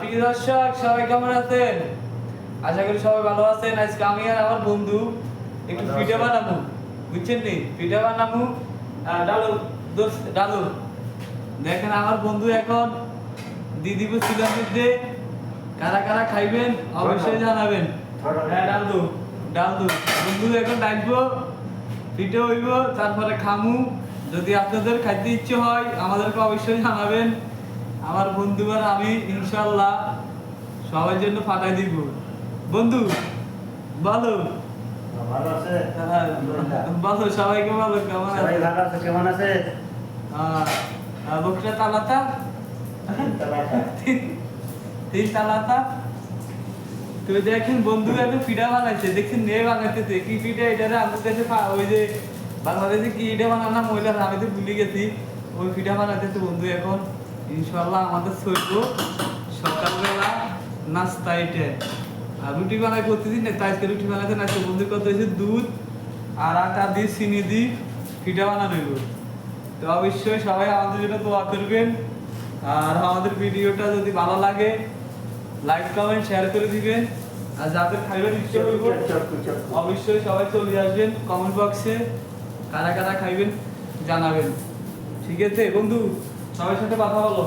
প্রিয় দর্শক সবাই কেমন আছেন? আশা করি সবাই ভালো আছেন। আজকে আমি আর আমার বন্ধু একটু পিঠা বানাবো, বুঝছেন নি? পিঠা বানাবো ডালু দোস্ত ডালু। দেখেন আমার বন্ধু এখন দিদিবু ছিলাম মধ্যে কারা কারা খাইবেন অবশ্যই জানাবেন। হ্যাঁ ডালু ডালু বন্ধু এখন ডাকবো, পিঠে হইব, তারপরে খামু। যদি আপনাদের খাইতে ইচ্ছে হয় আমাদেরকে অবশ্যই জানাবেন। আমার বন্ধু আর আমি ইনশাল্লাহ সবার জন্য ফাটাই দিব। বন্ধু বলো। ভালো আছে? বলো সবাইকে বলো কেমন সবাই আছে? ভালো আছে, কেমন আছে? বকরা তালাতা তিন তালাতা। তো দেখেন বন্ধু একটা পিঠা বানাইছে, দেখছেন মেয়ে বানাইতেছে কি পিঠা এটা আমাদের দেশে ওই যে বাংলাদেশে কি পিঠা বানানো মহিলারা, আমি তো ভুলে গেছি। ওই পিঠা বানাইতেছে বন্ধু এখন ইনশাল্লাহ আমাদের ছোট সকালবেলা নাস্তা এটা। আর রুটি বানাই প্রতিদিন না, তাই আজকে রুটি বানাইতে না, বন্ধু কত হয়েছে দুধ আর আটা দিয়ে চিনি দিয়ে পিঠা বানানো হইব। তো অবশ্যই সবাই আমাদের জন্য দোয়া করবেন। আর আমাদের ভিডিওটা যদি ভালো লাগে লাইক কমেন্ট শেয়ার করে দিবেন। আর যাদের খাইবার ইচ্ছে হইব অবশ্যই সবাই চলে আসবেন কমেন্ট বক্সে, কারা কারা খাইবেন জানাবেন। ঠিক আছে বন্ধু, সবার সাথে কথা বলো।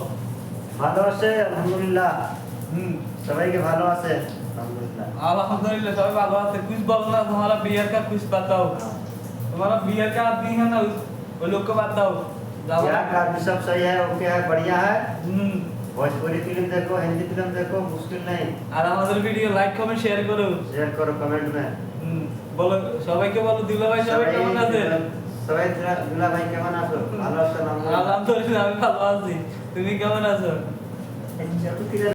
ভালো আছে আলহামদুলিল্লাহ। সবাইকে ভালো আছে আলহামদুলিল্লাহ। अल्हम्दुलिल्लाह सभी भालो आते। कुछ बोलो ना, तुम्हारा बियर का कुछ बताओ। तुम्हारा बियर का आदमी है ना, वो लोग को बताओ। यार का भी सब सही है, ओके है, बढ़िया है। हम्म भोजपुरी फिल्म देखो, हिंदी फिल्म देखो, मुश्किल नहीं। আর আমাদের ভিডিও লাইক কমেন্ট শেয়ার করো। शेयर करो कमेंट में। বলো সবাইকে, বলো দিলা ভাই সবাই কেমন আছে? সবাই দুলা ভাই কেমন আছো? ভালো আছো? আলহামদুলিল্লাহ আমি ভালো আছি। তুমি কেমন আছো?